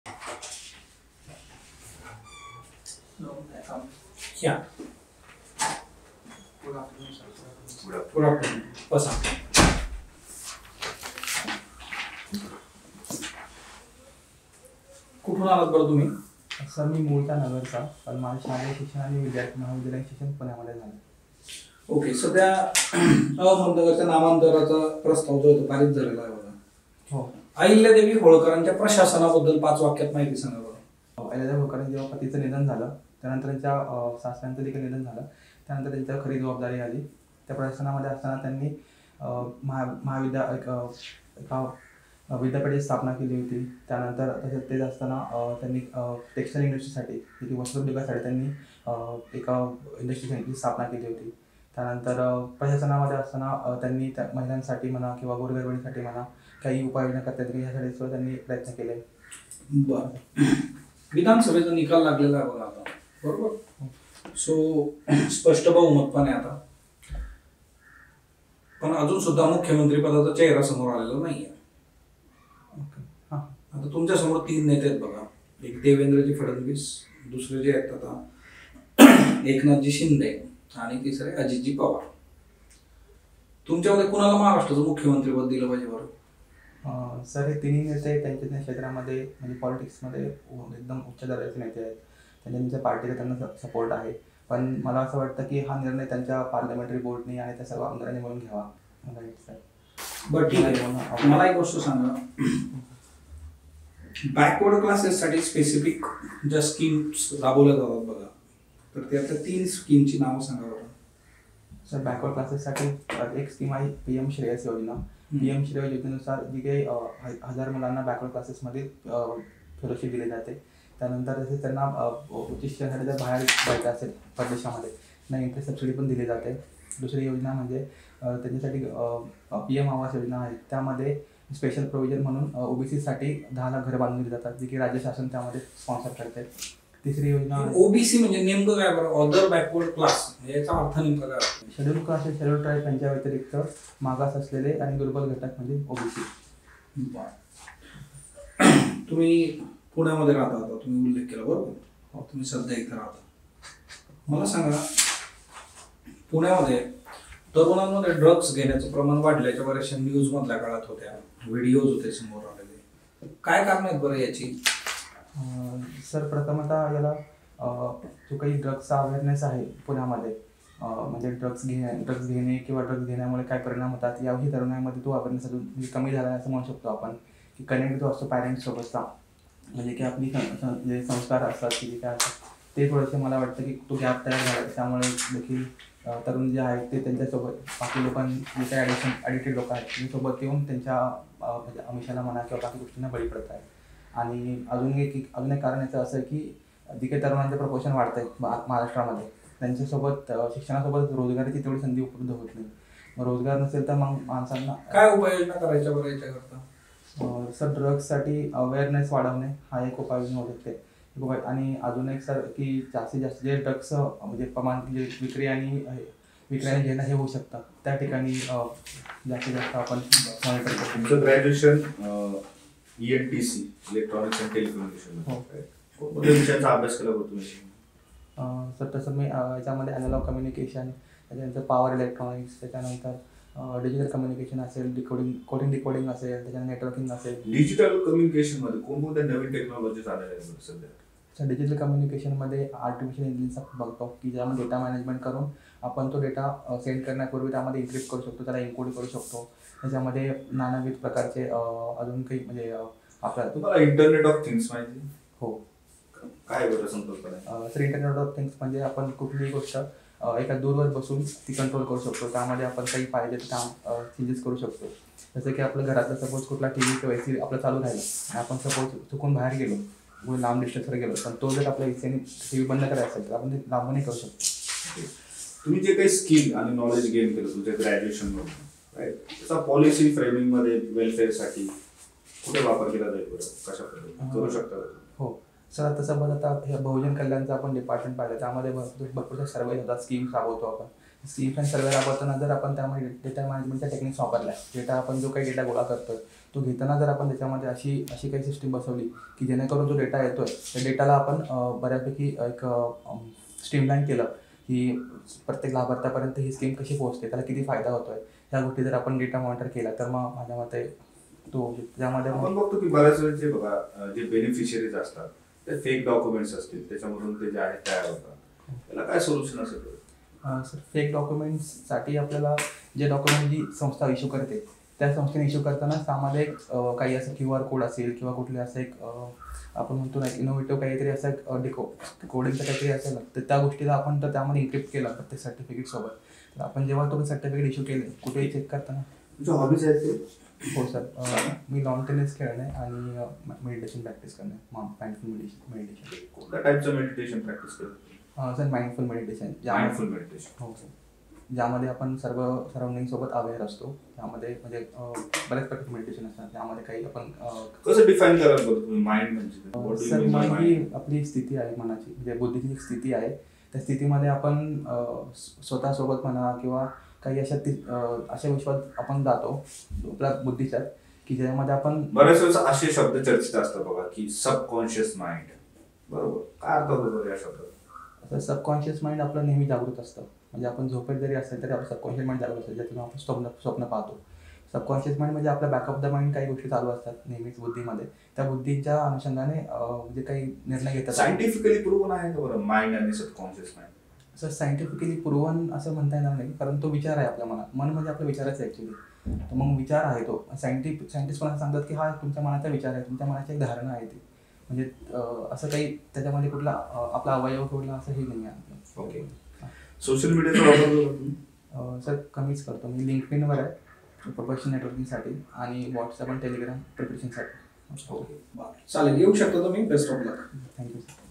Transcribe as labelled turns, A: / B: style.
A: Yeah. Good afternoon, sir. Good afternoon. बसा. कुठून आलात बरं तुम्ही?
B: सर मी मूळचा नगरचा, पण माझं शालेय शिक्षण आणि विद्यार्थी महाविद्यालयीन शिक्षण पुण्यामध्ये झालं.
A: ओके. सध्या अहमदनगरच्या नामांतराचा प्रस्ताव जो तो पारित झालेला आहे बघा.
B: हो.
A: अहिल्यादेवी होळकरांच्या प्रशासनाबद्दल 5 वाक्यात माहिती सांगा बरं.
B: अहिल्यादेवी होळकरांचं जेव्हा पतीचं निधन झालं, त्यानंतर त्यांच्या सासऱ्यांचं देखील निधन झालं, त्यानंतर त्यांच्यावर खरी जबाबदारी आली. त्या प्रशासनामध्ये असताना त्यांनी एका विद्यापीठाची स्थापना केली होती. त्यानंतर तसेच तेच असताना त्यांनी टेक्स्टाईल इंडस्ट्रीसाठी, की वस्त्रोद्योगासाठी त्यांनी एका इंडस्ट्रीची स्थापना केली होती. त्यानंतर प्रशासनामध्ये असताना त्यांनी त्या महिलांसाठी म्हणा किंवा गोरगरिबांसाठी म्हणा काही उपाययोजना करता येतील यासाठी सुद्धा त्यांनी प्रयत्न केले.
A: बरं. विधानसभेचा निकाल लागलेला आहे बघा आता, बरोबर? सो स्पष्ट बहुमत पण आहे आता, पण अजून सुद्धा मुख्यमंत्री पदाचा चेहरा समोर आलेला नाहीये. आता तुमच्या समोर 3 नेते आहेत बघा. एक देवेंद्रजी फडणवीस, दुसरे जे आहेत आता एकनाथजी शिंदे आणि तिसरे अजितजी पवार. तुमच्यामध्ये कुणाला महाराष्ट्राचं मुख्यमंत्रीपद दिलं पाहिजे बरं?
B: सर हे तिन्ही नेते त्यांच्या क्षेत्रामध्ये म्हणजे पॉलिटिक्समध्ये एकदम उच्च दर्जाचे नेते आहेत. त्यांच्या पार्टीला त्यांना सपोर्ट आहे. पण मला असं वाटतं की हा निर्णय त्यांच्या पार्लमेंटरी बोर्डने आणि त्या सर्व आमदारांनी मिळून घ्यावा.
A: बरं, ठीक आहे. मला एक गोष्ट सांगा, बॅकवर्ड क्लासेससाठी स्पेसिफिक ज्या स्कीम्स राबवल्या जातात बघा, तर त्यातल्या 3 स्कीमची नावं सांगा बरं.
B: सर बॅकवर्ड क्लासेससाठी एक स्कीम आहे PM श्रेयस योजना. PM श्रेयस योजनेनुसार जी काही 1000 मुलांना बॅकवर्ड क्लासेसमध्ये फेलोशिप दिली जाते. त्यानंतर तसेच त्यांना उच्च शिक्षणासाठी जर बाहेर जायचं असेल परदेशामध्ये त्यांना इंटरेस्ट सबसिडी पण दिली जाते. दुसरी योजना म्हणजे त्यांच्यासाठी PM आवास योजना आहे. त्यामध्ये स्पेशल प्रोव्हिजन म्हणून OBCसाठी 10 लाख घरं बांधून दिली जातात, जी की राज्य शासन त्यामध्ये स्पॉन्सर करते. तिसरी योजना
A: OBC म्हणजे नेमकं काय बरं? अदर बॅकवर्ड क्लास, याचा अर्थ नेमका काय?
B: शेड्यूल कास्ट आणि शेड्यूल ट्राईब यांच्या व्यतिरिक्त मागास असलेले आणि दुर्बल घटक म्हणजे OBC.
A: तुम्ही पुण्यामध्ये राहता, आता तुम्ही उल्लेख केला बरोबर. तुम्ही सध्या इथे राहता. मला सांगा, पुण्यामध्ये तरुणांमध्ये ड्रग्स घेण्याचं प्रमाण वाढल्याच्या बऱ्याचशा न्यूज मधल्या काळात होत्या, व्हिडिओज होते समोर आलेले. काय कारण आहेत बरं याची?
B: सर प्रथमतः याला जो काही ड्रग्सचा अवेअरनेस आहे पुण्यामध्ये, म्हणजे ड्रग्स घेणे किंवा ड्रग्स घेण्यामुळे काय परिणाम होतात याही तरुणांमध्ये तो अवेअरनेस अजून कमी झाला आहे असं म्हणू शकतो आपण. की कनेक्ट जो असतो पॅरेंट्ससोबतचा, म्हणजे की आपली जे संस्कार असतात की जे काय असतात ते थोडेसे मला वाटतं की तो गॅप तयार झाला. त्यामुळे देखील तरुण जे आहेत ते त्यांच्यासोबत बाकी लोकांनी जे काही ॲडिक्टेड लोक आहेत त्यांच्यासोबत येऊन त्यांच्या म्हणजे आमिषाला म्हणा किंवा बाकी गोष्टींना बळी पडत आहे. आणि अजून एक कारण याचं असं आहे की जे काही तरुणांचं प्रपोशन वाढतं आहे महाराष्ट्रामध्ये, त्यांच्यासोबत शिक्षणासोबत रोजगाराची तेवढी संधी उपलब्ध होत नाही. मग रोजगार नसेल तर मग माणसांना
A: काय उपाययोजना करायच्या बरं याच्याकरता?
B: सर ड्रग्ससाठी अवेअरनेस वाढवणे हा एक उपाययोजना होऊ शकते. आणि अजून एक सर की जास्तीत जास्त जे ड्रग्स म्हणजे प्रमाण जे विक्री आणि घेणं हे होऊ शकतं, त्या ठिकाणी जास्तीत जास्त आपण मॉनिटर करतो.
C: तुमचं graduation ENTC electronics and telecommunication, कोणत्या विषयाचा अभ्यास केला होता तुम्ही?
B: सर तसं मी याच्यामध्ये अॅनालॉग कम्युनिकेशन, त्याच्यानंतर पॉवर इलेक्ट्रॉनिक्स, त्याच्यानंतर डिजिटल कम्युनिकेशन असेल, कोडिंग डिकोडिंग असेल, त्याच्यानंतर नेटवर्किंग असेल.
C: डिजिटल कम्युनिकेशनमध्ये कोणकोणत्या नवीन टेक्नॉलॉजीज आलेल्या आहेत सध्या?
B: सर डिजिटल कम्युनिकेशनमध्ये आर्टिफिशियल इंटेलिजन्स बघतो की ज्यामध्ये डेटा मॅनेजमेंट करून आपण तो डेटा सेंड करण्यापूर्वी त्यामध्ये इन्क्रिप्ट करू शकतो, त्याला एन्कोड करू शकतो. त्याच्यामध्ये नानाविध प्रकारचे अजून काही म्हणजे आपल्याला
C: तुम्हाला इंटरनेट ऑफ थिंग्स माहिती?
B: हो.
C: काय बरं संकल्पना?
B: सर इंटरनेट ऑफ थिंग्स म्हणजे आपण कुठलीही गोष्ट एका दूरवर बसून ती कंट्रोल करू शकतो. त्यामध्ये आपण काही पाहिजे ते काम चेंजेस करू शकतो. जसं की आपलं घरातलं सपोज कुठला TV किंवा AC आपलं चालू राहिलं आणि आपण सपोज चुकून बाहेर गेलो, लांब डिस्टन्सवर गेलो, पण तो जर आपल्या AC TV बंद करायचा असेल तर आपण ते लांबूनही करू शकतो.
C: तुम्ही जे काही स्किल आणि नॉलेज गेन केलं तुमच्या ग्रॅज्युएशनमधून, राईट, त्याचा पॉलिसी फ्रेमिंगमध्ये वेलफेअरसाठी कुठे वापर केला जाईल बरं? कशा पद्धतीने करू शकता?
B: हो सर, तसं बघ आता हे बहुजन कल्याणचं आपण डिपार्टमेंट पाहिलं, त्यामध्ये भरपूरशा सर्वे होतात, स्कीम्स राबवतो आपण. सीफ्रेंच सर्वे राबवताना जर आपण त्यामध्ये डेटा मॅनेजमेंटच्या टेक्निक्स वापरल्या, डेटा आपण जो काही डेटा गोळा करतोय तो घेताना जर आपण त्याच्यामध्ये अशी काही सिस्टीम बसवली की जेणेकरून जो डेटा येतोय त्या डेटाला आपण बऱ्यापैकी एक स्ट्रीमलाईन केलं की प्रत्येक लाभार्थ्यापर्यंत ही स्कीम कशी पोहोचते, त्याला किती फायदा होतोय, ह्या गोष्टी जर आपण डेटा मॉनिटर केला तर मग माझ्या मते तो त्यामध्ये
C: आपण बघतो की बऱ्याच वेळेचे बघा जे बेनिफिशियरीज असतात ते फेक डॉक्युमेंट्स असतील, त्याच्यामधून ते जे आहे तयार होतात. त्याला काय सोल्युशन असेल?
B: सर फेक डॉक्युमेंट्ससाठी आपल्याला जे डॉक्युमेंट जी संस्था इश्यू करते त्या संस्थेने इश्यू करताना त्यामध्ये एक काही असं QR कोड असेल किंवा कुठले असं एक आपण म्हणतो ना इनोव्हेटिव्ह काहीतरी असं एक कोडिंगचं काहीतरी असेल तर त्या गोष्टीला आपण तर त्यामध्ये इन्क्रिप्ट केलं प्रत्येक सर्टिफिकेटसोबत. तर आपण जेव्हा तुम्ही सर्टिफिकेट इश्यू केले कुठेही चेक करताना.
C: तुमच्या हॉबीज आहेत ते?
B: हो सर, मी लॉन टेनिस खेळणे आणि मेडिटेशन प्रॅक्टिस करणे, माइंडफुल मेडिटेशन.
C: कोणत्या टाईपचं मेडिटेशन प्रॅक्टिस करतो?
B: Sir mindful meditation.
C: Mindful meditation.
B: हो सर, ज्यामध्ये आपण सर्व सराउंडिंग सोबत अवेअर असतो. त्यामध्ये म्हणजे बऱ्याच प्रकारचे मेडिटेशन असतात, त्यामध्ये काही आपण
C: कसं डिफाईन कराल बरं तुम्ही माइंड म्हणजे?
B: सर मन ही आपली स्थिती आहे मनाची, म्हणजे बुद्धीची एक स्थिती आहे. त्या स्थितीमध्ये आपण स्वतःसोबत म्हणा किंवा काही अशा विश्वात आपण जातो आपल्या बुद्धीच्या की ज्यामध्ये आपण
C: बऱ्याच वेळेस असे शब्द चर्चेत असतात बघा की सबकॉन्शियस माइंड. बरोबर, काय अर्थ होतो या शब्दात?
B: सबकॉन्शियस माइंड आपलं नेहमी जागृत असतं. म्हणजे आपण झोपेत जरी असेल तरी आपलं सबकॉन्शियस माइंड जागृत असतं, ज्यातून आपण स्वप्न पाहतो. सबकॉन्शियस माइंड म्हणजे आपल्या बॅक ऑफ द माइंड काही गोष्टी चालू असतात नेहमीच बुद्धीमध्ये, त्या बुद्धीच्या अनुषंगाने म्हणजे काही निर्णय घेतात.
C: सायंटिफिकली प्रूव्हन आहे का बरं माइंड आणि subconscious mind?
B: Sir scientifically proven असं म्हणता येणार नाही, कारण तो विचार आहे आपल्या मनात. मन म्हणजे आपला विचारच आहे ॲक्च्युली. तर मग विचार आहे तो. सायंटिस्ट पण असं सांगतात की हा तुमच्या मनाचा विचार आहे, तुमच्या मनाची एक धारणा आहे ती. म्हणजे असं काही त्याच्यामध्ये कुठला आपला अवयव कुठला असं हे नाही आहे.
C: ओके. सोशल मीडियाचा वापर करतो तुम्ही?
B: सर कमीच करतो. मी लिंक्डइनवर आहे प्रोफेशनल नेटवर्किंगसाठी आणि व्हॉट्सअप आणि टेलिग्राम प्रिपरेशनसाठी.
C: ओके.
A: चालेल, येऊ शकता तुम्ही. Best of luck.
B: Thank you sir.